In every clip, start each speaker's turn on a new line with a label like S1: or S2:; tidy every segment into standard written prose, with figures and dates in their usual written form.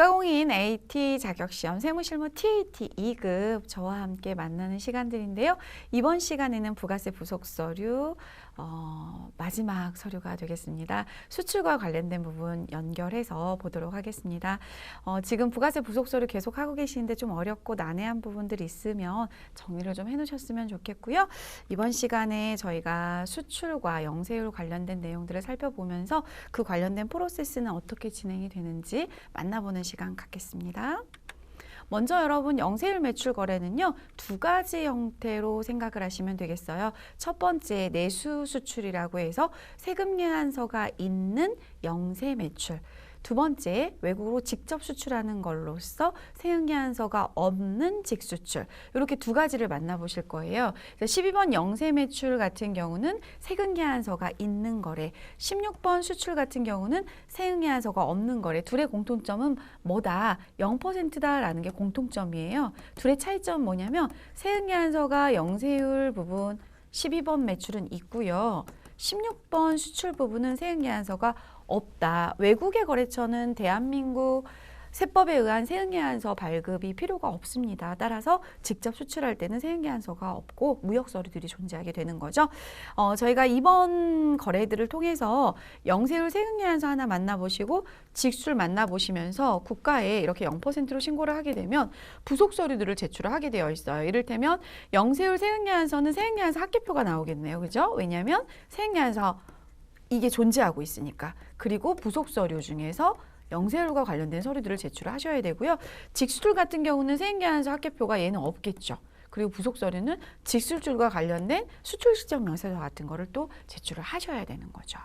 S1: 자가공인 AT 자격시험 세무실무 TAT 2급 저와 함께 만나는 시간들인데요. 이번 시간에는 부가세 부속서류 마지막 서류가 되겠습니다. 수출과 관련된 부분 연결해서 보도록 하겠습니다. 지금 부가세 부속서류 계속 하고 계시는데 좀 어렵고 난해한 부분들이 있으면 정리를 좀 해놓으셨으면 좋겠고요. 이번 시간에 저희가 수출과 영세율 관련된 내용들을 살펴보면서 그 관련된 프로세스는 어떻게 진행이 되는지 만나보는 시간 갖겠습니다. 먼저 여러분 영세율 매출 거래는요, 두 가지 형태로 생각을 하시면 되겠어요. 첫 번째 내수 수출이라고 해서 세금 예한서가 있는 영세 매출. 두 번째 외국으로 직접 수출하는 걸로써 세금 예한서가 없는 직수출. 이렇게 두 가지를 만나보실 거예요. 12번 영세 매출 같은 경우는 세금 예한서가 있는 거래, 16번 수출 같은 경우는 세금 예한서가 없는 거래. 둘의 공통점은 뭐다? 0%다라는 게 공통점이에요. 둘의 차이점은 뭐냐면 세금 예한서가 영세율 부분 12번 매출은 있고요. 16번 수출 부분은 세금 예한서가 없다. 외국의 거래처는 대한민국 세법에 의한 세금 예한서 발급이 필요가 없습니다. 따라서 직접 수출할 때는 세금 예한서가 없고 무역 서류들이 존재하게 되는 거죠. 저희가 이번 거래들을 통해서 영세율 세금 예한서 하나 만나보시고 직수출 만나보시면서 국가에 이렇게 0%로 신고를 하게 되면 부속 서류들을 제출을 하게 되어 있어요. 이를테면 영세율 세금 예한서는 세금 예한서 합계표가 나오겠네요. 그죠? 왜냐하면 세금 예한서 이게 존재하고 있으니까. 그리고 부속 서류 중에서 영세율과 관련된 서류들을 제출을 하셔야 되고요. 직수출 같은 경우는 세금 예한서 합계표가 얘는 없겠죠. 그리고 부속 서류는 직수출과 관련된 수출 실적 명세서 같은 거를 또 제출을 하셔야 되는 거죠.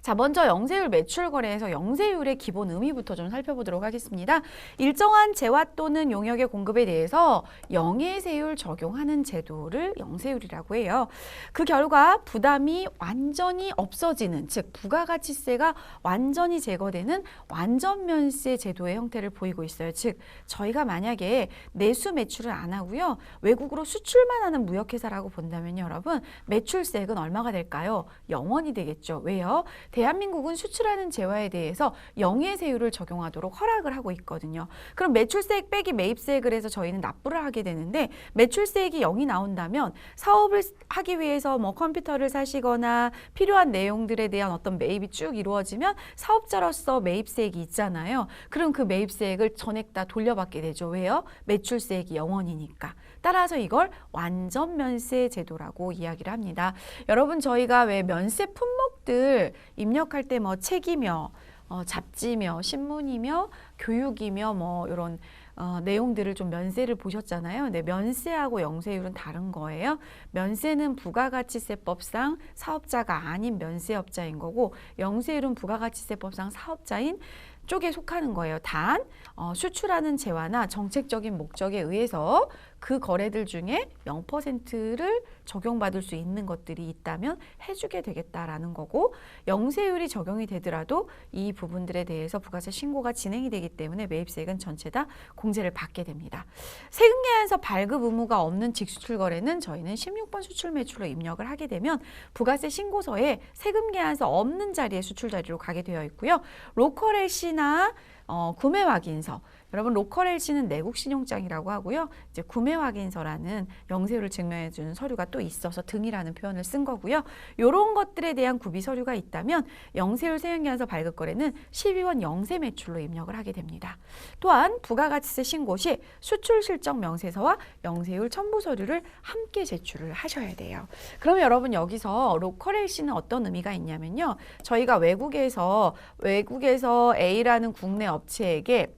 S1: 자, 먼저 영세율 매출 거래에서 영세율의 기본 의미부터 좀 살펴보도록 하겠습니다. 일정한 재화 또는 용역의 공급에 대해서 영예세율 적용하는 제도를 영세율이라고 해요. 그 결과 부담이 완전히 없어지는, 즉 부가가치세가 완전히 제거되는 완전면세 제도의 형태를 보이고 있어요. 즉 저희가 만약에 내수 매출을 안 하고요, 외국으로 수출만 하는 무역회사라고 본다면 여러분 매출세액은 얼마가 될까요? 0원이 되겠죠. 왜요? 대한민국은 수출하는 재화에 대해서 영예세율을 적용하도록 허락을 하고 있거든요. 그럼 매출세액 빼기 매입세액을 해서 저희는 납부를 하게 되는데, 매출세액이 0이 나온다면 사업을 하기 위해서 뭐 컴퓨터를 사시거나 필요한 내용들에 대한 어떤 매입이 쭉 이루어지면 사업자로서 매입세액이 있잖아요. 그럼 그 매입세액을 전액 다 돌려받게 되죠. 왜요? 매출세액이 0원이니까. 따라서 이걸 완전면세 제도라고 이야기를 합니다. 여러분 저희가 왜 면세 품목들 입력할 때 뭐 책이며 잡지며 신문이며 교육이며 뭐 이런 내용들을 좀 면세를 보셨잖아요. 네, 면세하고 영세율은 다른 거예요. 면세는 부가가치세법상 사업자가 아닌 면세업자인 거고, 영세율은 부가가치세법상 사업자인 쪽에 속하는 거예요. 단 수출하는 재화나 정책적인 목적에 의해서 그 거래들 중에 0%를 적용받을 수 있는 것들이 있다면 해주게 되겠다라는 거고, 영세율이 적용이 되더라도 이 부분들에 대해서 부가세 신고가 진행이 되기 때문에 매입세액은 전체 다 공제를 받게 됩니다. 세금 예한서 발급 의무가 없는 직수출 거래는 저희는 16번 수출 매출로 입력을 하게 되면 부가세 신고서에 세금 예한서 없는 자리에 수출 자리로 가게 되어 있고요. 로컬 LC나 구매 확인서, 여러분 로컬 LC는 내국 신용장이라고 하고요. 이제 구매 확인서라는 영세율을 증명해 주는 서류가 또 있어서 등이라는 표현을 쓴 거고요. 이런 것들에 대한 구비 서류가 있다면 영세율 세금 예한서 발급 거래는 12번 영세 매출로 입력을 하게 됩니다. 또한 부가가치세 신고 시 수출 실적 명세서와 영세율 첨부 서류를 함께 제출을 하셔야 돼요. 그럼 여러분 여기서 로컬 LC는 어떤 의미가 있냐면요. 저희가 외국에서 A라는 국내 업체에게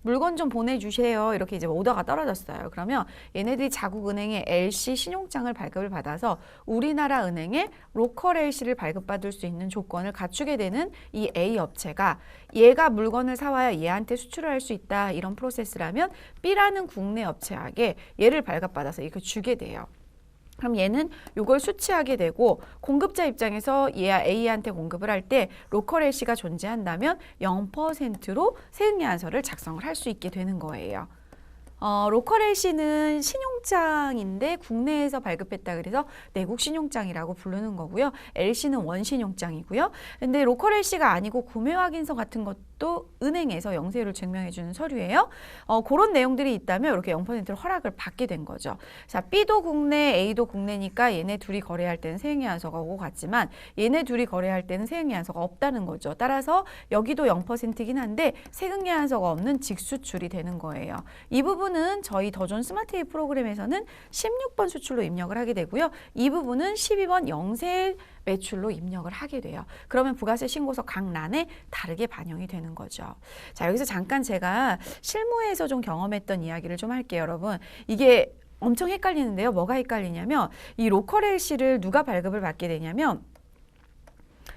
S1: 물건 좀 보내주세요. 이렇게 이제 오더가 떨어졌어요. 그러면 얘네들이 자국 은행에 LC 신용장을 발급을 받아서 우리나라 은행에 로컬 LC를 발급받을 수 있는 조건을 갖추게 되는 이 A 업체가 얘가 물건을 사와야 얘한테 수출을 할 수 있다. 이런 프로세스라면 B라는 국내 업체에게 얘를 발급받아서 이렇게 주게 돼요. 그럼 얘는 이걸 수취하게 되고, 공급자 입장에서 얘 A한테 공급을 할 때 로컬 LC가 존재한다면 0%로 세금 예한서를 작성을 할 수 있게 되는 거예요. 로컬 LC는 신용장인데 국내에서 발급했다 그래서 내국 신용장이라고 부르는 거고요. LC는 원신용장이고요. 근데 로컬 LC가 아니고 구매 확인서 같은 것도 또 은행에서 영세율을 증명해 주는 서류예요. 그런 내용들이 있다면 이렇게 0%를 허락을 받게 된 거죠. 자, B도 국내, A도 국내니까 얘네 둘이 거래할 때는 세액계산서가 오고 갔지만 얘네 둘이 거래할 때는 세액계산서가 없다는 거죠. 따라서 여기도 0%긴 한데 세금계산서가 없는 직수출이 되는 거예요. 이 부분은 저희 더존 스마트A 프로그램에서는 16번 수출로 입력을 하게 되고요. 이 부분은 12번 영세 매출로 입력을 하게 돼요. 그러면 부가세 신고서 각 란에 다르게 반영이 되는 거죠. 자, 여기서 잠깐 제가 실무에서 좀 경험했던 이야기를 좀 할게요, 여러분. 이게 엄청 헷갈리는데요. 뭐가 헷갈리냐면 이 로컬 LC를 누가 발급을 받게 되냐면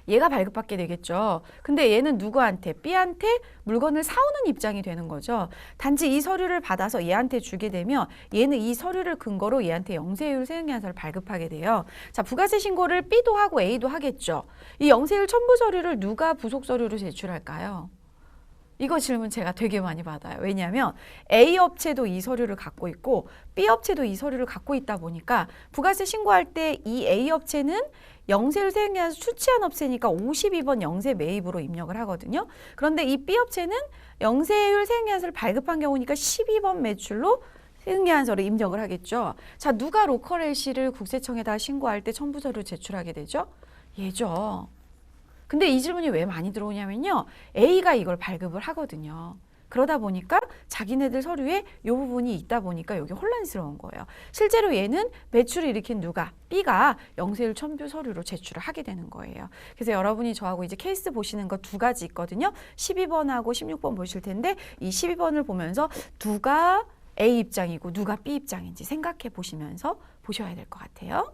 S1: 얘가 발급받게 되겠죠. 근데 얘는 누구한테? B한테 물건을 사오는 입장이 되는 거죠. 단지 이 서류를 받아서 얘한테 주게 되면 얘는 이 서류를 근거로 얘한테 영세율 세액계산서를 발급하게 돼요. 자, 부가세 신고를 B도 하고 A도 하겠죠. 이 영세율 첨부 서류를 누가 부속 서류로 제출할까요? 이거 질문 제가 되게 많이 받아요. 왜냐하면 A 업체도 이 서류를 갖고 있고 B 업체도 이 서류를 갖고 있다 보니까 부가세 신고할 때 이 A 업체는 영세율 세액계산서 수취한 업체니까 52번 영세 매입으로 입력을 하거든요. 그런데 이 B 업체는 영세율 세액계산서를 발급한 경우니까 12번 매출로 세금계산서를 입력을 하겠죠. 자, 누가 로컬 LC를 국세청에다 신고할 때 첨부 서류 제출하게 되죠? 얘죠. 근데 이 질문이 왜 많이 들어오냐면요. A가 이걸 발급을 하거든요. 그러다 보니까 자기네들 서류에 이 부분이 있다 보니까 여기 혼란스러운 거예요. 실제로 얘는 매출을 일으킨 누가? B가 영세율 첨부 서류로 제출을 하게 되는 거예요. 그래서 여러분이 저하고 이제 케이스 보시는 거 두 가지 있거든요. 12번하고 16번 보실 텐데 이 12번을 보면서 누가 A 입장이고 누가 B 입장인지 생각해 보시면서 보셔야 될 것 같아요.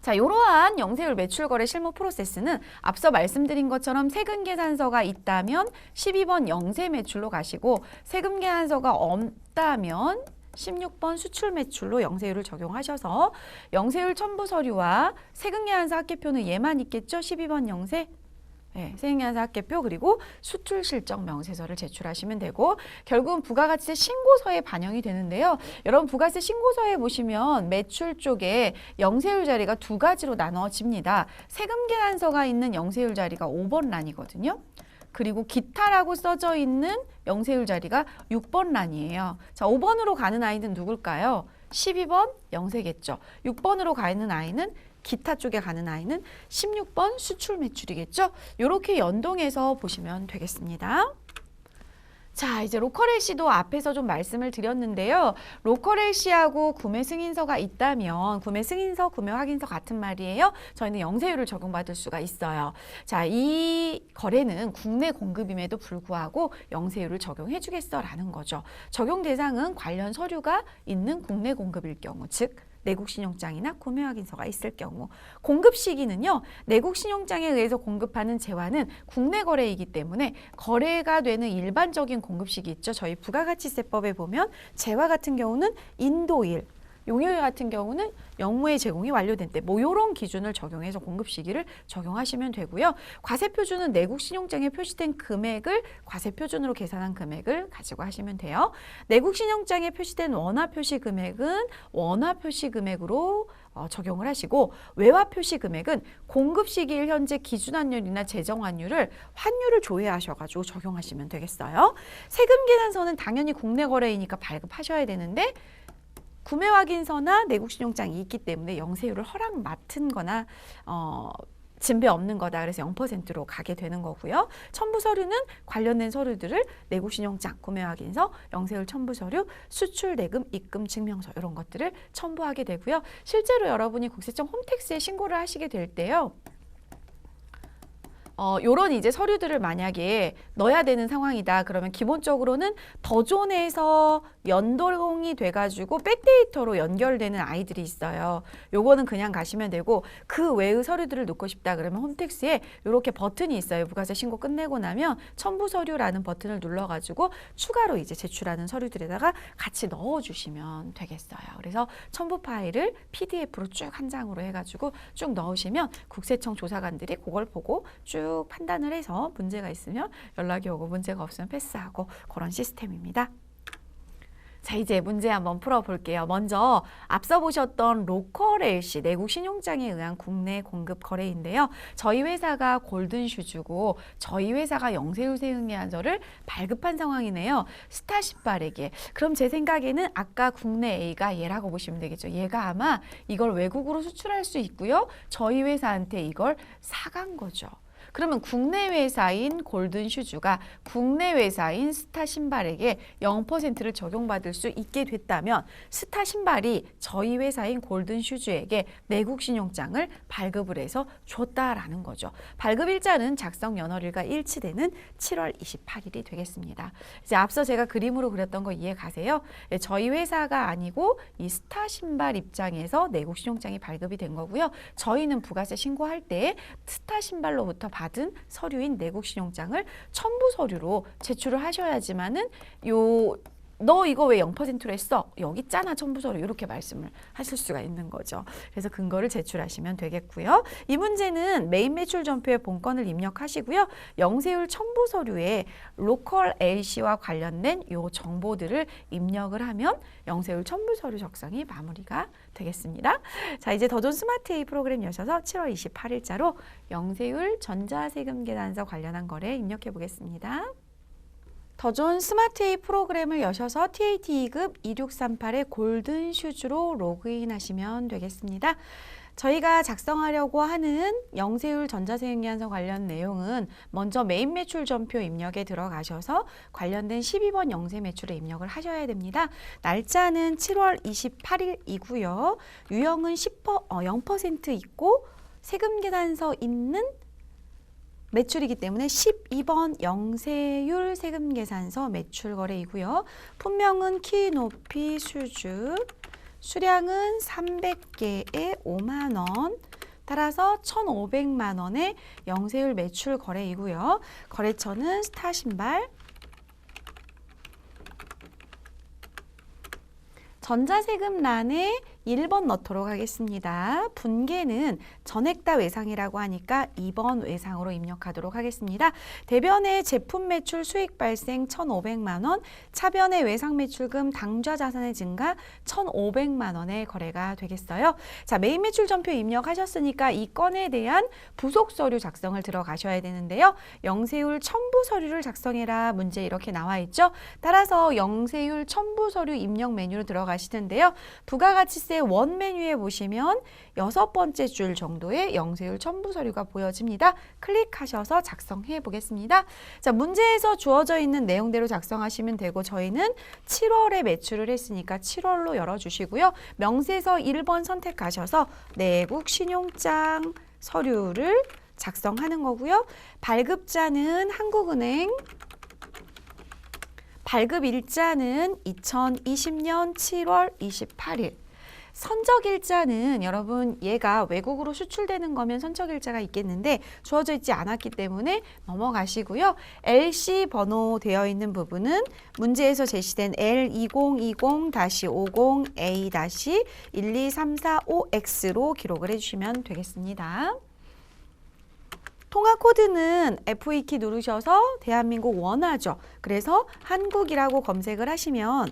S1: 자, 이러한 영세율 매출거래 실무 프로세스는 앞서 말씀드린 것처럼 세금계산서가 있다면 12번 영세 매출로 가시고 세금계산서가 없다면 16번 수출 매출로 영세율을 적용하셔서 영세율 첨부 서류와 세금계산서 합계표는 얘만 있겠죠? 12번 영세. 네, 세액계산서 합계표 그리고 수출 실적 명세서를 제출하시면 되고 결국은 부가가치세 신고서에 반영이 되는데요. 여러분 부가세 신고서에 보시면 매출 쪽에 영세율 자리가 두 가지로 나눠집니다. 세금계산서가 있는 영세율 자리가 5번 란이거든요. 그리고 기타라고 써져 있는 영세율 자리가 6번 란이에요. 자, 5번으로 가는 아이는 누굴까요? 12번 영세겠죠. 6번으로 가는 아이는 기타 쪽에 가는 아이는 16번 수출 매출이겠죠. 이렇게 연동해서 보시면 되겠습니다. 자, 이제 로컬 LC도 앞에서 좀 말씀을 드렸는데요. 로컬 LC하고 구매 승인서가 있다면 구매 승인서, 구매 확인서 같은 말이에요. 저희는 영세율을 적용받을 수가 있어요. 자, 이 거래는 국내 공급임에도 불구하고 영세율을 적용해 주겠어라는 거죠. 적용 대상은 관련 서류가 있는 국내 공급일 경우, 즉 내국신용장이나 구매확인서가 있을 경우 공급 시기는요. 내국신용장에 의해서 공급하는 재화는 국내 거래이기 때문에 거래가 되는 일반적인 공급 시기 있죠. 저희 부가가치세법에 보면 재화 같은 경우는 인도일, 용역 같은 경우는 영무의 제공이 완료된 때 뭐 이런 기준을 적용해서 공급 시기를 적용하시면 되고요. 과세표준은 내국 신용장에 표시된 금액을 과세표준으로 계산한 금액을 가지고 하시면 돼요. 내국 신용장에 표시된 원화 표시 금액은 원화 표시 금액으로 적용을 하시고 외화 표시 금액은 공급 시기일 현재 기준 환율이나 재정 환율을 조회하셔가지고 적용하시면 되겠어요. 세금 계산서는 당연히 국내 거래이니까 발급하셔야 되는데 구매 확인서나 내국 신용장이 있기 때문에 영세율을 허락 맡은 거나 진배 없는 거다. 그래서 0%로 가게 되는 거고요. 첨부 서류는 관련된 서류들을 내국 신용장, 구매 확인서, 영세율 첨부 서류, 수출 대금, 입금 증명서 이런 것들을 첨부하게 되고요. 실제로 여러분이 국세청 홈택스에 신고를 하시게 될 때요. 요런 이제 서류들을 만약에 넣어야 되는 상황이다. 그러면 기본적으로는 더존에서 연동이 돼가지고 백데이터로 연결되는 아이들이 있어요. 요거는 그냥 가시면 되고 그 외의 서류들을 넣고 싶다 그러면 홈택스에 이렇게 버튼이 있어요. 부가세 신고 끝내고 나면 첨부 서류라는 버튼을 눌러가지고 추가로 이제 제출하는 서류들에다가 같이 넣어주시면 되겠어요. 그래서 첨부 파일을 PDF로 쭉 한 장으로 해가지고 쭉 넣으시면 국세청 조사관들이 그걸 보고 쭉 판단을 해서 문제가 있으면 연락이 오고 문제가 없으면 패스하고 그런 시스템입니다. 자, 이제 문제 한번 풀어볼게요. 먼저 앞서 보셨던 로컬 LC, 내국 신용장에 의한 국내 공급 거래인데요. 저희 회사가 골든슈즈고 저희 회사가 영세율 세금계산서를 발급한 상황이네요. 스타 신발에게. 그럼 제 생각에는 아까 국내 A가 얘라고 보시면 되겠죠. 얘가 아마 이걸 외국으로 수출할 수 있고요. 저희 회사한테 이걸 사간 거죠. 그러면 국내 회사인 골든슈즈가 국내 회사인 스타 신발에게 0%를 적용받을 수 있게 됐다면 스타 신발이 저희 회사인 골든슈즈에게 내국 신용장을 발급을 해서 줬다라는 거죠. 발급 일자는 작성 연월일과 일치되는 7월 28일이 되겠습니다. 이제 앞서 제가 그림으로 그렸던 거 이해 가세요? 저희 회사가 아니고 이 스타 신발 입장에서 내국 신용장이 발급이 된 거고요. 저희는 부가세 신고할 때 스타 신발로부터 받은 서류인 내국 신용장을 첨부 서류로 제출을 하셔야지만은 너 이거 왜 0%로 했어? 여기 있잖아 첨부 서류 이렇게 말씀을 하실 수가 있는 거죠. 그래서 근거를 제출하시면 되겠고요. 이 문제는 메인 매출 전표에 본건을 입력하시고요. 영세율 첨부 서류에 로컬 LC와 관련된 요 정보들을 입력을 하면 영세율 첨부 서류 작성이 마무리가 되겠습니다. 자, 이제 더존 스마트 A 프로그램 여셔서 7월 28일자로 영세율 전자세금계산서 관련한 거래 입력해 보겠습니다. 더존 스마트 A 프로그램을 여셔서 TAT 2급 2638의 골든슈즈로 로그인 하시면 되겠습니다. 저희가 작성하려고 하는 영세율 전자세금계산서 관련 내용은 먼저 메인 매출 전표 입력에 들어가셔서 관련된 12번 영세 매출에 입력을 하셔야 됩니다. 날짜는 7월 28일이고요. 유형은 0% 있고 세금계산서 있는 매출이기 때문에 12번 영세율 세금계산서 매출거래이고요. 품명은 키, 높이, 수주, 수량은 300개에 5만 원, 따라서 1,500만 원의 영세율 매출 거래이고요. 거래처는 스타 신발, 전자세금란에 1번 넣도록 하겠습니다. 분계는 전액다 외상이라고 하니까 2번 외상으로 입력하도록 하겠습니다. 대변의 제품 매출 수익 발생 1,500만 원, 차변의 외상 매출금 당좌 자산의 증가 1,500만 원의 거래가 되겠어요. 자, 메인 매출 전표 입력하셨으니까 이 건에 대한 부속 서류 작성을 들어가셔야 되는데요. 영세율 첨부 서류를 작성해라 문제 이렇게 나와 있죠. 따라서 영세율 첨부 서류 입력 메뉴로 들어가시는데요. 부가가치세 원 메뉴에 보시면 6번째 줄 정도의 영세율 첨부 서류가 보여집니다. 클릭하셔서 작성해 보겠습니다. 자, 문제에서 주어져 있는 내용대로 작성하시면 되고 저희는 7월에 매출을 했으니까 7월로 열어주시고요. 명세서 1번 선택하셔서 내국 신용장 서류를 작성하는 거고요. 발급자는 한국은행, 발급 일자는 2020년 7월 28일. 선적일자는 여러분 얘가 외국으로 수출되는 거면 선적일자가 있겠는데 주어져 있지 않았기 때문에 넘어가시고요. LC 번호 되어 있는 부분은 문제에서 제시된 L2020A-12345X로 기록을 해주시면 되겠습니다. 통화 코드는 F2키 누르셔서 대한민국 원화죠. 그래서 한국이라고 검색을 하시면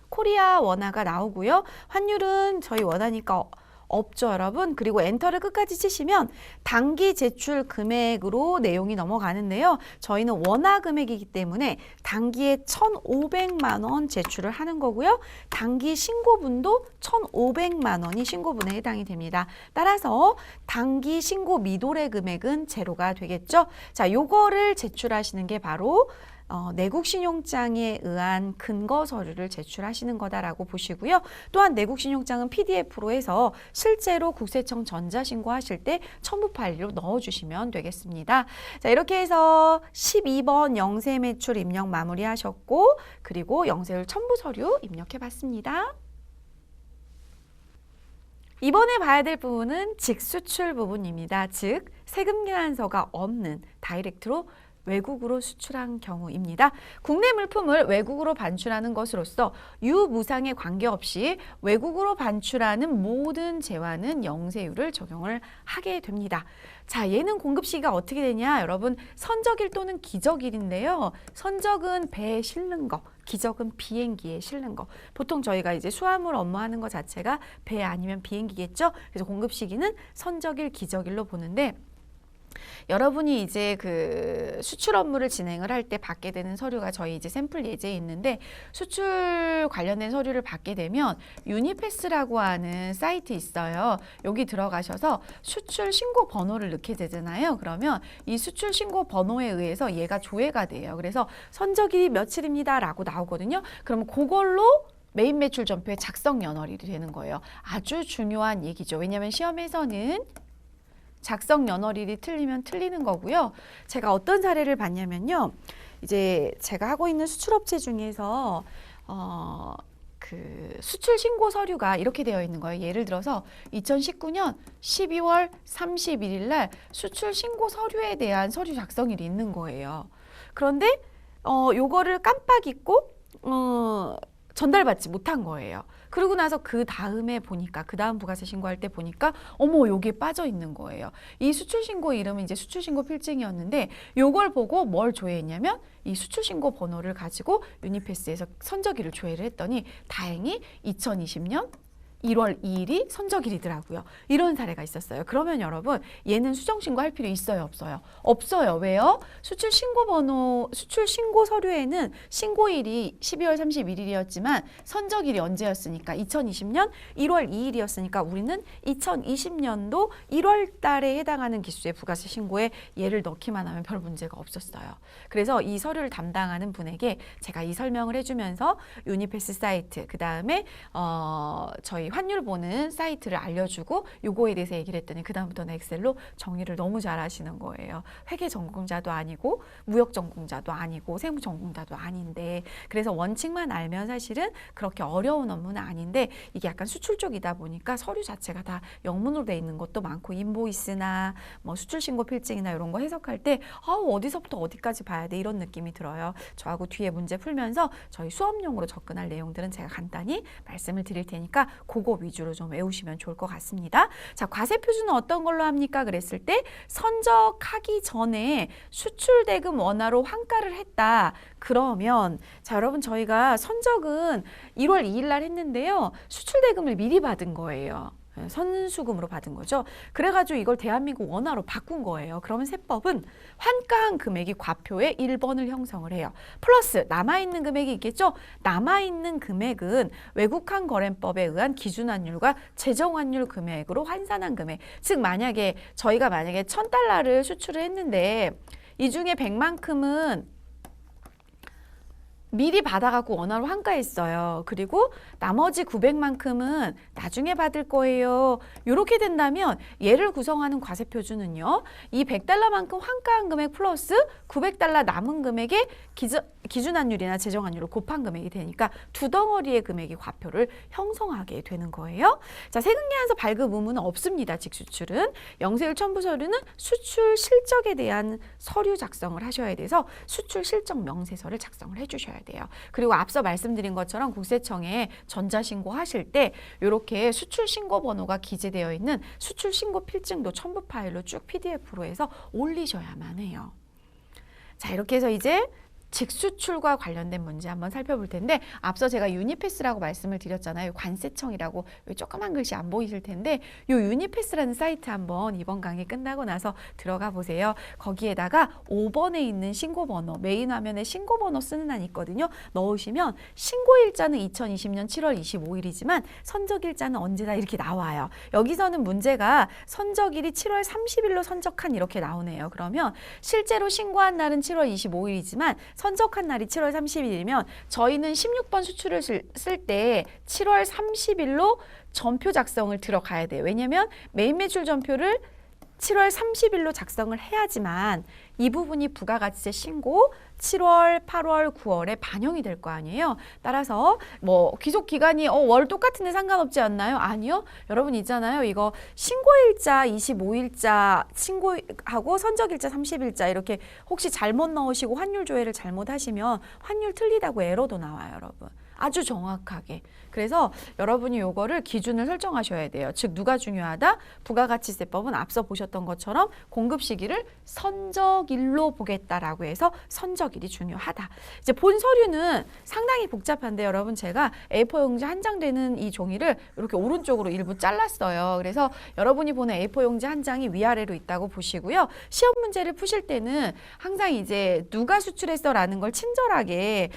S1: 코리아 원화가 나오고요. 환율은 저희 원화니까 없죠, 여러분. 그리고 엔터를 끝까지 치시면 단기 제출 금액으로 내용이 넘어가는데요. 저희는 원화 금액이기 때문에 단기에 1,500만 원 제출을 하는 거고요. 단기 신고분도 1,500만 원이 신고분에 해당이 됩니다. 따라서 단기 신고 미도래 금액은 제로가 되겠죠. 자, 요거를 제출하시는 게 바로 내국 신용장에 의한 근거 서류를 제출하시는 거다라고 보시고요. 또한 내국 신용장은 PDF로 해서 실제로 국세청 전자신고하실 때 첨부 파일로 넣어주시면 되겠습니다. 자, 이렇게 해서 12번 영세 매출 입력 마무리하셨고 그리고 영세율 첨부 서류 입력해 봤습니다. 이번에 봐야 될 부분은 직수출 부분입니다. 즉 세금계산서가 없는 다이렉트로 외국으로 수출한 경우입니다. 국내 물품을 외국으로 반출하는 것으로서 유무상에 관계없이 외국으로 반출하는 모든 재화는 영세율을 적용을 하게 됩니다. 자, 얘는 공급 시기가 어떻게 되냐? 여러분, 선적일 또는 기적일인데요. 선적은 배에 실는 거, 기적은 비행기에 실는 거. 보통 저희가 이제 수화물 업무하는 거 자체가 배 아니면 비행기겠죠. 그래서 공급 시기는 선적일, 기적일로 보는데 여러분이 이제 그 수출 업무를 진행을 할 때 받게 되는 서류가 저희 이제 샘플 예제에 있는데 수출 관련된 서류를 받게 되면 유니패스라고 하는 사이트 있어요. 여기 들어가셔서 수출 신고 번호를 넣게 되잖아요. 그러면 이 수출 신고 번호에 의해서 얘가 조회가 돼요. 그래서 선적일이 며칠입니다 라고 나오거든요. 그러면 그걸로 메인 매출 전표의 작성 연월일이 되는 거예요. 아주 중요한 얘기죠. 왜냐하면 시험에서는 작성 연월일이 틀리면 틀리는 거고요. 제가 어떤 사례를 봤냐면요. 이제 제가 하고 있는 수출업체 중에서 그 수출 신고 서류가 이렇게 되어 있는 거예요. 예를 들어서 2019년 12월 31일 날 수출 신고 서류에 대한 서류 작성일이 있는 거예요. 그런데 요거를 깜빡 잊고 전달받지 못한 거예요. 그러고 나서 그 다음에 보니까 그 다음 부가세 신고할 때 보니까 어머 여기에 빠져 있는 거예요. 이 수출 신고 이름은 이제 수출 신고 필증이었는데 요걸 보고 뭘 조회했냐면 이 수출 신고 번호를 가지고 유니패스에서 선적일을 조회를 했더니 다행히 2020년 1월 2일이 선적일이더라고요. 이런 사례가 있었어요. 그러면 여러분 얘는 수정신고 할 필요 있어요? 없어요? 없어요. 왜요? 수출 신고 번호, 수출 신고 서류에는 신고일이 12월 31일이었지만 선적일이 언제였으니까 2020년 1월 2일이었으니까 우리는 2020년도 1월 달에 해당하는 기수의 부가세 신고에 얘를 넣기만 하면 별 문제가 없었어요. 그래서 이 서류를 담당하는 분에게 제가 이 설명을 해주면서 유니패스 사이트, 그 다음에 저희 환율 보는 사이트를 알려주고 요거에 대해서 얘기를 했더니 그 다음부터는 엑셀로 정리를 너무 잘 하시는 거예요. 회계 전공자도 아니고 무역 전공자도 아니고 세무 전공자도 아닌데 그래서 원칙만 알면 사실은 그렇게 어려운 업무는 아닌데 이게 약간 수출 쪽이다 보니까 서류 자체가 다 영문으로 돼 있는 것도 많고 인보이스나 뭐 수출 신고 필증이나 이런 거 해석할 때 어디서부터 어디까지 봐야 돼 이런 느낌이 들어요. 저하고 뒤에 문제 풀면서 저희 수업용으로 접근할 내용들은 제가 간단히 말씀을 드릴 테니까 그거 위주로 좀 외우시면 좋을 것 같습니다. 자, 과세 표준은 어떤 걸로 합니까? 그랬을 때 선적하기 전에 수출 대금 원화로 환가를 했다. 그러면 자, 여러분 저희가 선적은 1월 2일 날 했는데요. 수출 대금을 미리 받은 거예요. 선수금으로 받은 거죠. 그래가지고 이걸 대한민국 원화로 바꾼 거예요. 그러면 세법은 환가한 금액이 과표의 1번을 형성을 해요. 플러스 남아있는 금액이 있겠죠. 남아있는 금액은 외국환 거래법에 의한 기준환율과 제정환율 금액으로 환산한 금액. 즉 저희가 만약에 1,000달러를 수출을 했는데 이 중에 100만큼은 미리 받아갖고 원화로 환가했어요. 그리고 나머지 900만큼은 나중에 받을 거예요. 이렇게 된다면 얘를 구성하는 과세 표준은요. 이 100달러만큼 환가한 금액 플러스 900달러 남은 금액의 기준환율이나 제정환율을 곱한 금액이 되니까 두 덩어리의 금액이 과표를 형성하게 되는 거예요. 자, 세금계산서 발급 의무는 없습니다. 직수출은. 영세율 첨부 서류는 수출 실적에 대한 서류 작성을 하셔야 돼서 수출 실적 명세서를 작성을 해주셔야 돼요. 그리고 앞서 말씀드린 것처럼 국세청에 전자신고 하실 때 이렇게 수출 신고 번호가 기재되어 있는 수출 신고 필증도 첨부 파일로 쭉 PDF로 해서 올리셔야만 해요. 자, 이렇게 해서 이제 직수출과 관련된 문제 한번 살펴볼 텐데 앞서 제가 유니패스라고 말씀을 드렸잖아요. 관세청이라고 조그만 글씨 안 보이실 텐데 이 유니패스라는 사이트 한번 이번 강의 끝나고 나서 들어가 보세요. 거기에다가 5번에 있는 신고번호, 메인 화면에 신고번호 쓰는 한 있거든요. 넣으시면 신고일자는 2020년 7월 25일이지만 선적일자는 언제다 이렇게 나와요. 여기서는 문제가 선적일이 7월 30일로 선적한 이렇게 나오네요. 그러면 실제로 신고한 날은 7월 25일이지만 선적한 날이 7월 30일이면 저희는 16번 수출을 쓸 때 7월 30일로 전표 작성을 들어가야 돼요. 왜냐하면 메인 매출 전표를 7월 30일로 작성을 해야지만 이 부분이 부가가치세 신고 7월, 8월, 9월에 반영이 될 거 아니에요. 따라서 뭐 귀속 기간이 월 똑같은데 상관없지 않나요? 아니요. 여러분 있잖아요. 이거 신고일자 25일자 신고하고 선적일자 30일자 이렇게 혹시 잘못 넣으시고 환율 조회를 잘못하시면 환율 틀리다고 에러도 나와요, 여러분. 아주 정확하게. 그래서 여러분이 요거를 기준을 설정하셔야 돼요. 즉 누가 중요하다? 부가가치세법은 앞서 보셨던 것처럼 공급 시기를 선적일로 보겠다라고 해서 선적일이 중요하다. 이제 본 서류는 상당히 복잡한데 여러분 제가 A4 용지 한 장 되는 이 종이를 이렇게 오른쪽으로 일부 잘랐어요. 그래서 여러분이 보는 A4 용지 한 장이 위아래로 있다고 보시고요. 시험 문제를 푸실 때는 항상 이제 누가 수출했어라는 걸 친절하게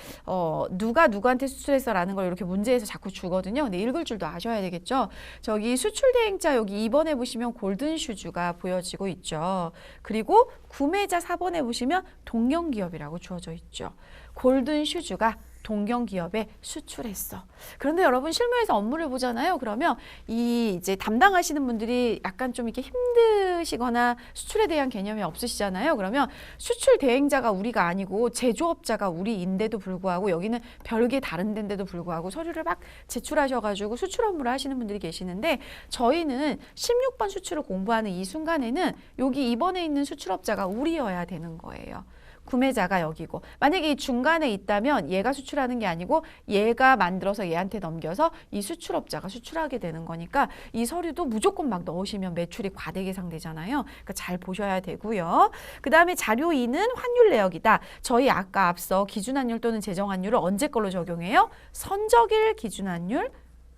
S1: 누가 누구한테 수출했어라는 걸 이렇게 문제에서 자꾸 주거든요. 근데 읽을 줄도 아셔야 되겠죠. 저기 수출 대행자 여기 2번에 보시면 골든슈즈가 보여지고 있죠. 그리고 구매자 4번에 보시면 동경기업이라고 주어져 있죠. 골든슈즈가 동경기업에 수출했어. 그런데 여러분 실무에서 업무를 보잖아요. 그러면 이 이제 담당하시는 분들이 약간 좀 이렇게 힘드시거나 수출에 대한 개념이 없으시잖아요. 그러면 수출 대행자가 우리가 아니고 제조업자가 우리인데도 불구하고 여기는 별개 다른 데인데도 불구하고 서류를 막 제출하셔가지고 수출 업무를 하시는 분들이 계시는데 저희는 16번 수출을 공부하는 이 순간에는 여기 2번에 있는 수출업자가 우리여야 되는 거예요. 구매자가 여기고 만약에 이 중간에 있다면 얘가 수출하는 게 아니고 얘가 만들어서 얘한테 넘겨서 이 수출업자가 수출하게 되는 거니까 이 서류도 무조건 막 넣으시면 매출이 과대 계상되잖아요. 그러니까 잘 보셔야 되고요. 그 다음에 자료 2는 환율 내역이다. 저희 아까 앞서 기준환율 또는 재정환율을 언제 걸로 적용해요? 선적일 기준환율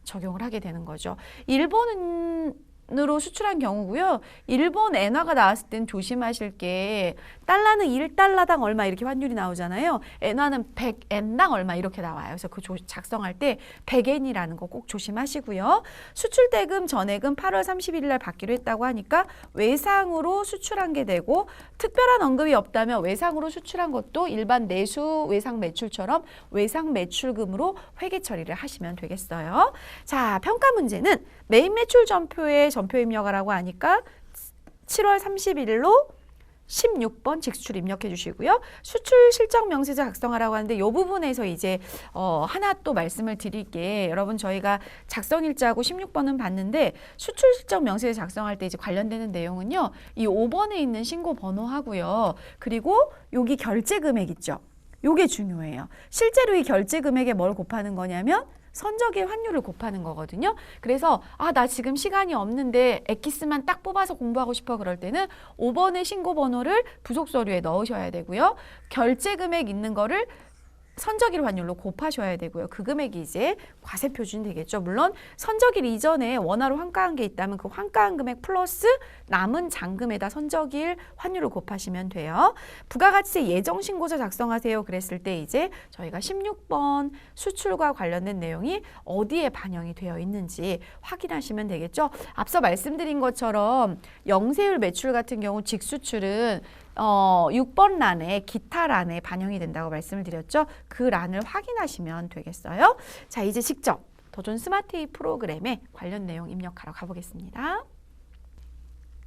S1: 적용을 하게 되는 거죠. 일본으로 수출한 경우고요. 일본 엔화가 나왔을 땐 조심하실 게 달러는 1달러당 얼마 이렇게 환율이 나오잖아요. 엔화는 100엔당 얼마 이렇게 나와요. 그래서 그 작성할 때 100엔이라는 거 꼭 조심하시고요. 수출 대금 전액은 8월 31일 날 받기로 했다고 하니까 외상으로 수출한 게 되고 특별한 언급이 없다면 외상으로 수출한 것도 일반 내수 외상 매출처럼 외상 매출금으로 회계 처리를 하시면 되겠어요. 자, 평가 문제는 메인 매출 전표에 전표 입력하라고 하니까 7월 31일로 16번 직수출 입력해 주시고요. 수출 실적 명세서 작성하라고 하는데 이 부분에서 이제 하나 또 말씀을 드릴게 여러분 저희가 작성 일자하고 16번은 봤는데 수출 실적 명세서 작성할 때 이제 관련되는 내용은요. 이 5번에 있는 신고 번호하고요. 그리고 여기 결제 금액 있죠. 요게 중요해요. 실제로 이 결제 금액에 뭘 곱하는 거냐면 선적일 환율을 곱하는 거거든요. 그래서 나 지금 시간이 없는데 엑기스만 딱 뽑아서 공부하고 싶어 그럴 때는 5번의 신고 번호를 부속 서류에 넣으셔야 되고요. 결제 금액 있는 거를 선적일 환율로 곱하셔야 되고요. 그 금액이 이제 과세 표준이 되겠죠. 물론 선적일 이전에 원화로 환가한 게 있다면 그 환가한 금액 플러스 남은 잔금에다 선적일 환율을 곱하시면 돼요. 부가가치세 예정신고서 작성하세요. 그랬을 때 이제 저희가 16번 수출과 관련된 내용이 어디에 반영이 되어 있는지 확인하시면 되겠죠. 앞서 말씀드린 것처럼 영세율 매출 같은 경우 직수출은 6번 란에 기타 란에 반영이 된다고 말씀을 드렸죠. 그 란을 확인하시면 되겠어요. 자, 이제 직접 더존 스마트A 프로그램에 관련 내용 입력하러 가보겠습니다.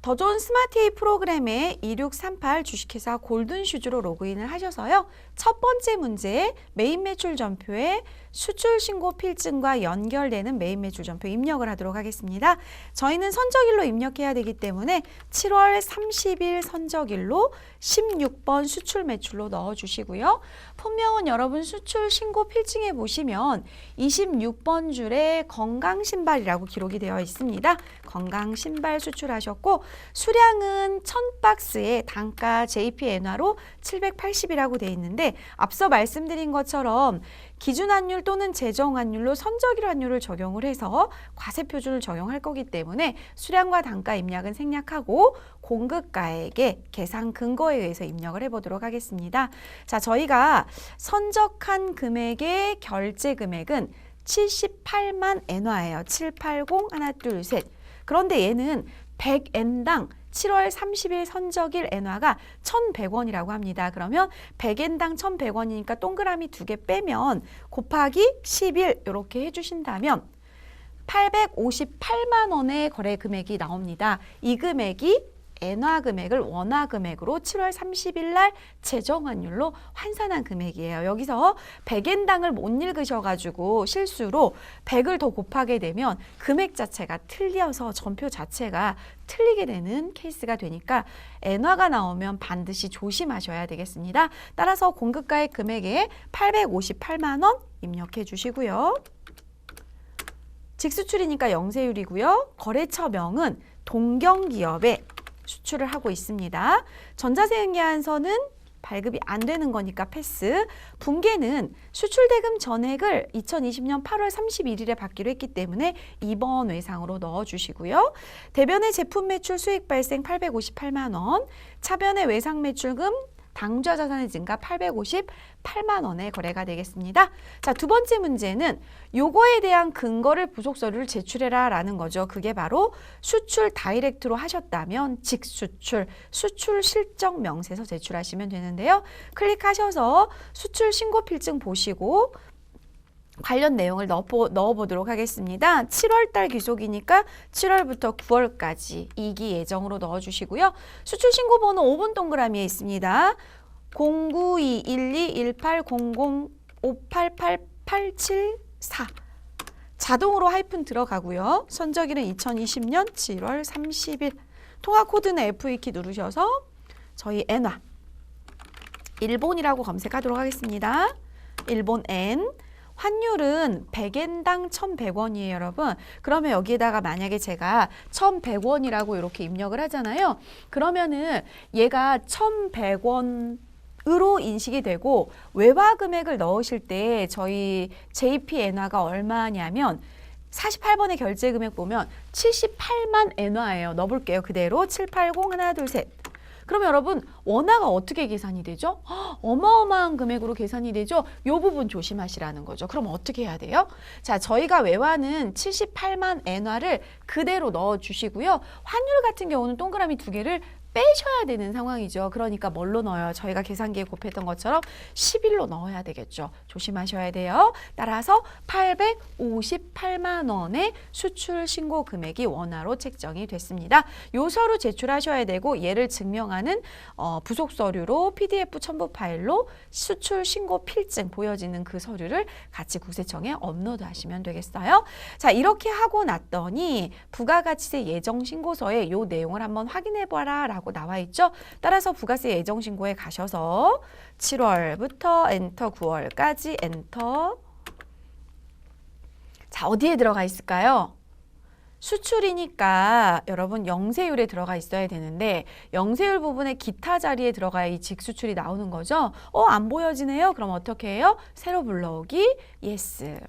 S1: 더존 스마트A 프로그램에 2638 주식회사 골든슈즈로 로그인을 하셔서요. 첫 번째 문제 메인 매출 전표에 수출 신고 필증과 연결되는 메인 매출 전표 입력을 하도록 하겠습니다. 저희는 선적일로 입력해야 되기 때문에 7월 30일 선적일로 16번 수출 매출로 넣어주시고요. 품명은 여러분 수출 신고 필증에 보시면 26번 줄에 건강신발이라고 기록이 되어 있습니다. 건강신발 수출하셨고 수량은 1000박스에 단가 JP 엔화로 780이라고 되어 있는데 앞서 말씀드린 것처럼 기준환율 또는 재정환율로 선적일 환율을 적용을 해서 과세표준을 적용할 거기 때문에 수량과 단가 입력은 생략하고 공급가액의 계산 근거에 의해서 입력을 해보도록 하겠습니다. 자, 저희가 선적한 금액의 결제 금액은 78만 엔화예요. 780 하나 둘 셋. 그런데 얘는 100엔당 7월 30일 선적일 엔화가 1,100원이라고 합니다. 그러면 100엔당 1,100원이니까 동그라미 2개 빼면 곱하기 11 이렇게 해주신다면 858만 원의 거래 금액이 나옵니다. 이 금액이 엔화 금액을 원화 금액으로 7월 30일 날 재정환율로 환산한 금액이에요. 여기서 100엔당을 못 읽으셔가지고 실수로 100을 더 곱하게 되면 금액 자체가 틀려서 전표 자체가 틀리게 되는 케이스가 되니까 엔화가 나오면 반드시 조심하셔야 되겠습니다. 따라서 공급가액 금액에 858만 원 입력해 주시고요. 직수출이니까 영세율이고요. 거래처명은 동경기업에 수출을 하고 있습니다. 전자세액예안서는 발급이 안 되는 거니까 패스. 분계는 수출대금 전액을 2020년 8월 31일에 받기로 했기 때문에 2번 외상으로 넣어주시고요. 대변의 제품 매출 수익 발생 858만 원, 차변의 외상 매출금 당좌 자산의 증가 858만 원의 거래가 되겠습니다. 자, 두 번째 문제는 요거에 대한 근거를 부속 서류를 제출해라 라는 거죠. 그게 바로 수출 다이렉트로 하셨다면 직수출, 수출 실적 명세서 제출하시면 되는데요. 클릭하셔서 수출 신고 필증 보시고 관련 내용을 넣어보도록 하겠습니다. 7월달 귀속이니까 7월부터 9월까지 2기 예정으로 넣어주시고요. 수출 신고 번호 5번 동그라미에 있습니다. 092121800588874 자동으로 하이픈 들어가고요. 선적일은 2020년 7월 30일. 통화 코드는 F2키 누르셔서 저희 엔화 일본이라고 검색하도록 하겠습니다. 일본 엔. 환율은 100엔당 1,100원이에요, 여러분. 그러면 여기에다가 만약에 제가 1,100원이라고 이렇게 입력을 하잖아요. 그러면은 얘가 1,100원으로 인식이 되고 외화 금액을 넣으실 때 저희 JP 엔화가 얼마냐면 48번의 결제 금액 보면 78만 엔화예요. 넣어볼게요. 그대로 780 하나 둘 셋. 그러면 여러분 원화가 어떻게 계산이 되죠? 어마어마한 금액으로 계산이 되죠? 이 부분 조심하시라는 거죠. 그럼 어떻게 해야 돼요? 자, 저희가 외화는 78만 엔화를 그대로 넣어주시고요. 환율 같은 경우는 동그라미 두 개를 빼셔야 되는 상황이죠. 그러니까 뭘로 넣어요? 저희가 계산기에 곱했던 것처럼 11로 넣어야 되겠죠. 조심하셔야 돼요. 따라서 858만 원의 수출 신고 금액이 원화로 책정이 됐습니다. 요 서류 제출하셔야 되고 얘를 증명하는 부속 서류로 PDF 첨부 파일로 수출 신고 필증 보여지는 그 서류를 같이 국세청에 업로드 하시면 되겠어요. 자, 이렇게 하고 났더니 부가가치세 예정 신고서에 요 내용을 한번 확인해 봐라 라고 나와 있죠. 따라서 부가세 예정 신고에 가셔서 7월부터 엔터 9월까지 엔터. 자, 어디에 들어가 있을까요? 수출이니까 여러분 영세율에 들어가 있어야 되는데 영세율 부분에 기타 자리에 들어가야 이 직수출이 나오는 거죠. 안 보여지네요. 그럼 어떻게 해요? 세로 불러오기 예스.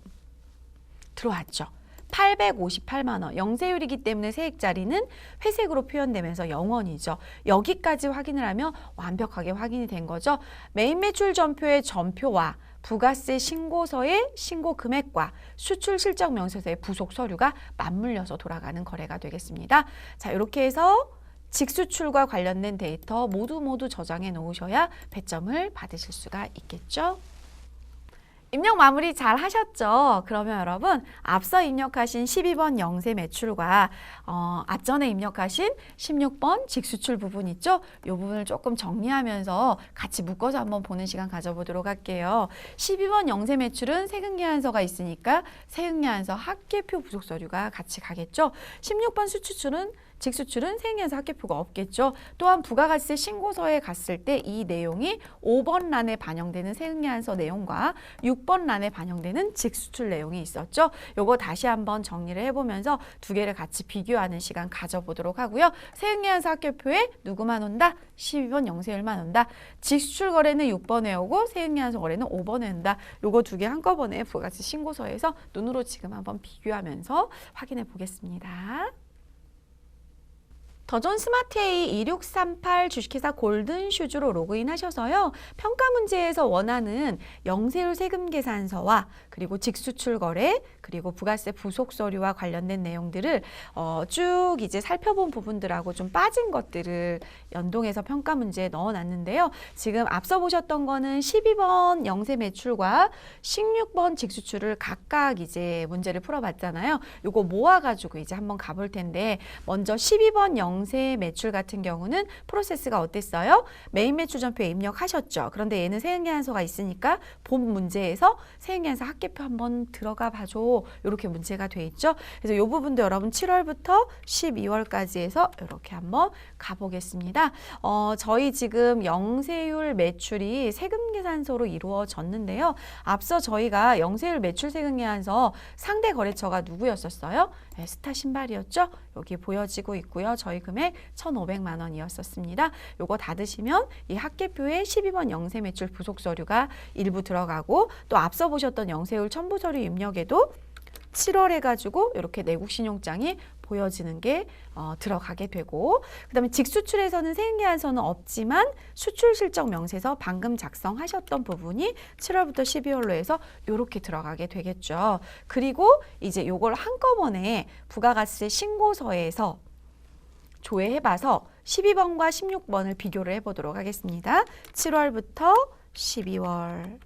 S1: 들어왔죠. 858만 원. 영세율이기 때문에 세액 자리는 회색으로 표현되면서 0원이죠. 여기까지 확인을 하면 완벽하게 확인이 된 거죠. 메인 매출 전표의 전표와 부가세 신고서의 신고 금액과 수출 실적 명세서의 부속 서류가 맞물려서 돌아가는 거래가 되겠습니다. 자, 이렇게 해서 직수출과 관련된 데이터 모두 저장해 놓으셔야 배점을 받으실 수가 있겠죠. 입력 마무리 잘 하셨죠? 그러면 여러분 앞서 입력하신 12번 영세 매출과 앞전에 입력하신 16번 직수출 부분 있죠? 이 부분을 조금 정리하면서 같이 묶어서 한번 보는 시간 가져보도록 할게요. 12번 영세 매출은 세금예안서가 있으니까 세금예안서 합계표 부속 서류가 같이 가겠죠? 16번 직수출은 세액예안서 합계표가 없겠죠. 또한 부가가치세 신고서에 갔을 때 이 내용이 5번 란에 반영되는 세액예안서 내용과 6번 란에 반영되는 직수출 내용이 있었죠. 요거 다시 한번 정리를 해보면서 두 개를 같이 비교하는 시간 가져보도록 하고요. 세액예안서 합계표에 누구만 온다? 12번 영세율만 온다. 직수출 거래는 6번에 오고 세액예안서 거래는 5번에 온다. 요거 두 개 한꺼번에 부가가치세 신고서에서 눈으로 지금 한번 비교하면서 확인해 보겠습니다. 더존 스마트A 2638 주식회사 골든슈즈로 로그인 하셔서요. 평가 문제에서 원하는 영세율 세금 계산서와 그리고 직수출 거래 그리고 부가세 부속 서류와 관련된 내용들을 쭉 이제 살펴본 부분들하고 좀 빠진 것들을 연동해서 평가 문제에 넣어놨는데요. 지금 앞서 보셨던 거는 12번 영세 매출과 16번 직수출을 각각 이제 문제를 풀어봤잖아요. 요거 모아가지고 이제 한번 가볼 텐데 먼저 12번 영세 매출 같은 경우는 프로세스가 어땠어요? 메인 매출 전표에 입력하셨죠. 그런데 얘는 세액계산서가 있으니까 본 문제에서 세액계산서 합계표 한번 들어가 봐줘. 이렇게 문제가 돼 있죠. 그래서 이 부분도 여러분 7월부터 12월까지 해서 이렇게 한번 가보겠습니다. 저희 지금 영세율 매출이 세금계산서로 이루어졌는데요. 앞서 저희가 영세율 매출 세금계산서 상대 거래처가 누구였었어요? 네, 스타 신발이었죠. 여기 보여지고 있고요. 저희 금액 1,500만 원이었었습니다. 요거 닫으시면 이 합계표에 12번 영세 매출 부속 서류가 일부 들어가고 또 앞서 보셨던 영세율 첨부 서류 입력에도 7월 해가지고 이렇게 내국 신용장이 보여지는 게 들어가게 되고, 그 다음에 직수출에서는 세액계산서는 없지만 수출 실적 명세서 방금 작성하셨던 부분이 7월부터 12월로 해서 이렇게 들어가게 되겠죠. 그리고 이제 요걸 한꺼번에 부가가세 신고서에서 조회해봐서 12번과 16번을 비교를 해보도록 하겠습니다. 7월부터 12월.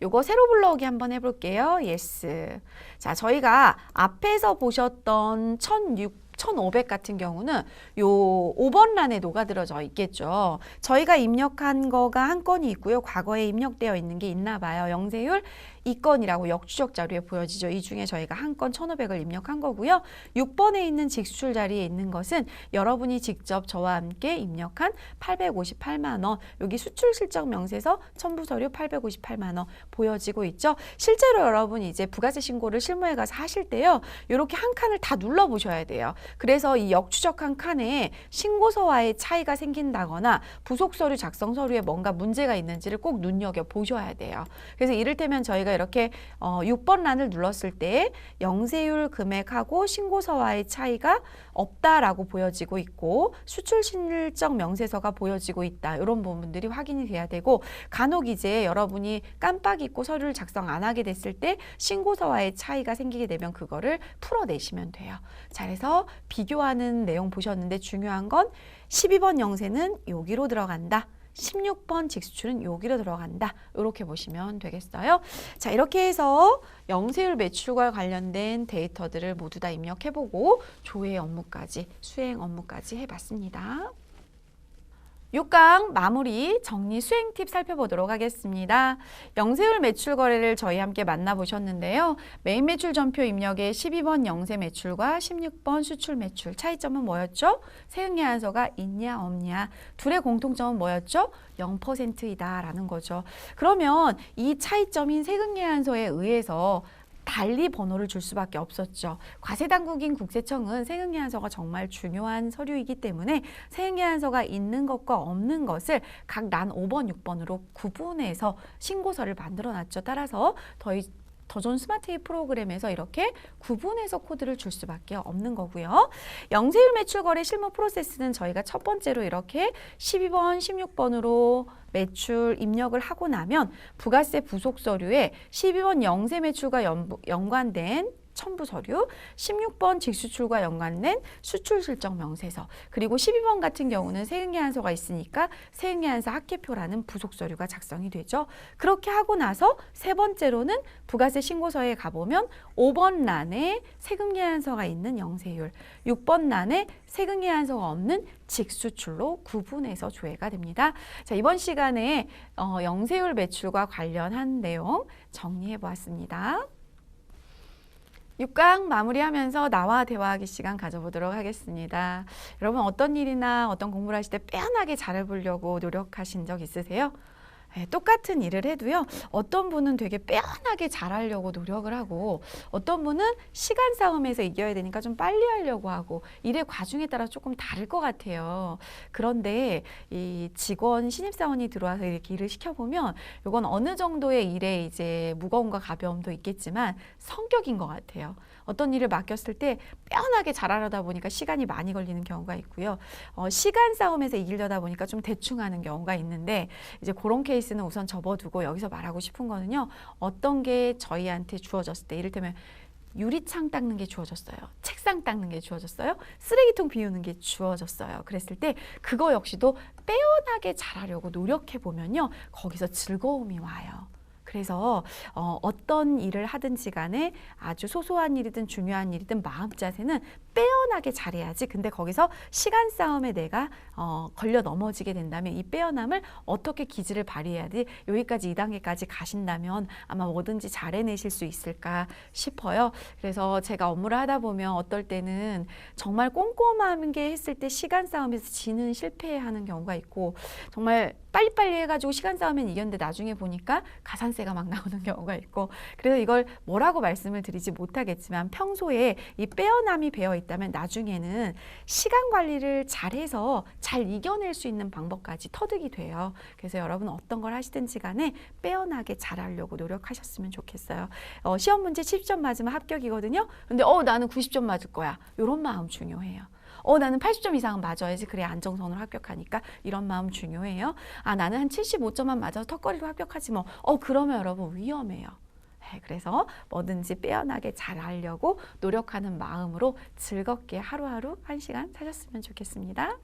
S1: 요거 세로 불러오기 한번 해볼게요. 예스. 자, 저희가 앞에서 보셨던 1,500 같은 경우는 요 5번 란에 녹아들어져 있겠죠. 저희가 입력한 거가 한 건이 있고요. 과거에 입력되어 있는 게 있나 봐요. 영세율 2건이라고 역추적 자료에 보여지죠. 이 중에 저희가 한 건 1,500을 입력한 거고요. 6번에 있는 직수출 자리에 있는 것은 여러분이 직접 저와 함께 입력한 858만 원. 여기 수출 실적 명세서 첨부 서류 858만 원 보여지고 있죠. 실제로 여러분 이제 부가세 신고를 실무에 가서 하실 때요. 이렇게 한 칸을 다 눌러 보셔야 돼요. 그래서 이 역추적한 칸에 신고서와의 차이가 생긴다거나 부속 서류 작성 서류에 뭔가 문제가 있는지를 꼭 눈여겨 보셔야 돼요. 그래서 이를테면 저희가 이렇게 6번 란을 눌렀을 때 영세율 금액하고 신고서와의 차이가 없다라고 보여지고 있고 수출 실적 명세서가 보여지고 있다. 이런 부분들이 확인이 돼야 되고, 간혹 이제 여러분이 깜빡 잊고 서류를 작성 안 하게 됐을 때 신고서와의 차이가 생기게 되면 그거를 풀어내시면 돼요. 자, 그래서 비교하는 내용 보셨는데 중요한 건 12번 영세는 여기로 들어간다. 16번 직수출은 여기로 들어간다. 이렇게 보시면 되겠어요. 자, 이렇게 해서 영세율 매출과 관련된 데이터들을 모두 다 입력해보고 조회 업무까지, 수행 업무까지 해봤습니다. 6강 마무리 정리 수행 팁 살펴보도록 하겠습니다. 영세율 매출 거래를 저희 함께 만나보셨는데요. 메인 매출 전표 입력에 12번 영세 매출과 16번 수출 매출 차이점은 뭐였죠? 세액계산서가 있냐 없냐. 둘의 공통점은 뭐였죠? 0%이다라는 거죠. 그러면 이 차이점인 세금계산서에 의해서 달리 번호를 줄 수밖에 없었죠. 과세당국인 국세청은 세금계산서가 정말 중요한 서류이기 때문에 세금계산서가 있는 것과 없는 것을 각 란 5번, 6번으로 구분해서 신고서를 만들어놨죠. 따라서 더존 스마트웨이 프로그램에서 이렇게 구분해서 코드를 줄 수밖에 없는 거고요. 영세율 매출 거래 실무 프로세스는 저희가 첫 번째로 이렇게 12번, 16번으로 매출 입력을 하고 나면 부가세 부속 서류에 12번 영세 매출과 연관된 첨부 서류, 16번 직수출과 연관된 수출 실적 명세서, 그리고 12번 같은 경우는 세액계산서가 있으니까 세액계산서 합계표라는 부속 서류가 작성이 되죠. 그렇게 하고 나서 세 번째로는 부가세 신고서에 가보면 5번 란에 세금계산서가 있는 영세율, 6번 란에 세금계산서가 없는 직수출로 구분해서 조회가 됩니다. 자, 이번 시간에 영세율 매출과 관련한 내용 정리해 보았습니다. 6강 마무리하면서 나와 대화하기 시간 가져보도록 하겠습니다. 여러분 어떤 일이나 어떤 공부를 하실 때 빼어나게 잘해보려고 노력하신 적 있으세요? 네, 똑같은 일을 해도요. 어떤 분은 되게 빼어나게 잘하려고 노력을 하고 어떤 분은 시간 싸움에서 이겨야 되니까 좀 빨리 하려고 하고 일의 과중에 따라 조금 다를 것 같아요. 그런데 이 직원 신입사원이 들어와서 이렇게 일을 시켜보면 이건 어느 정도의 일에 이제 무거움과 가벼움도 있겠지만 성격인 것 같아요. 어떤 일을 맡겼을 때 빼어나게 잘하려다 보니까 시간이 많이 걸리는 경우가 있고요. 시간 싸움에서 이기려다 보니까 좀 대충 하는 경우가 있는데 이제 그런 케이스는 우선 접어두고 여기서 말하고 싶은 거는요. 어떤 게 저희한테 주어졌을 때 이를테면 유리창 닦는 게 주어졌어요. 책상 닦는 게 주어졌어요. 쓰레기통 비우는 게 주어졌어요. 그랬을 때 그거 역시도 빼어나게 잘하려고 노력해 보면요. 거기서 즐거움이 와요. 그래서 어떤 일을 하든지 간에 아주 소소한 일이든 중요한 일이든 마음 자세는 빼어나게 잘해야지. 근데 거기서 시간 싸움에 내가 걸려 넘어지게 된다면 이 빼어남을 어떻게 기지를 발휘해야 돼? 여기까지 2단계까지 가신다면 아마 뭐든지 잘 해내실 수 있을까 싶어요. 그래서 제가 업무를 하다 보면 어떨 때는 정말 꼼꼼하게 했을 때 시간 싸움에서 지는 실패하는 경우가 있고 정말 빨리빨리 해가지고 시간 싸움엔 이겼는데 나중에 보니까 가산세가 막 나오는 경우가 있고 그래서 이걸 뭐라고 말씀을 드리지 못하겠지만 평소에 이 빼어남이 배어 있다면 나중에는 시간 관리를 잘해서 잘 이겨낼 수 있는 방법까지 터득이 돼요. 그래서 여러분 어떤 걸 하시든지 간에 빼어나게 잘하려고 노력하셨으면 좋겠어요. 시험 문제 70점 맞으면 합격이거든요. 근데 나는 90점 맞을 거야. 이런 마음 중요해요. 나는 80점 이상은 맞아야지 그래 안정선으로 합격하니까 이런 마음 중요해요. 나는 한 75점만 맞아서 턱걸이로 합격하지 뭐. 그러면 여러분 위험해요. 네, 그래서 뭐든지 빼어나게 잘하려고 노력하는 마음으로 즐겁게 하루하루 1시간 사셨으면 좋겠습니다.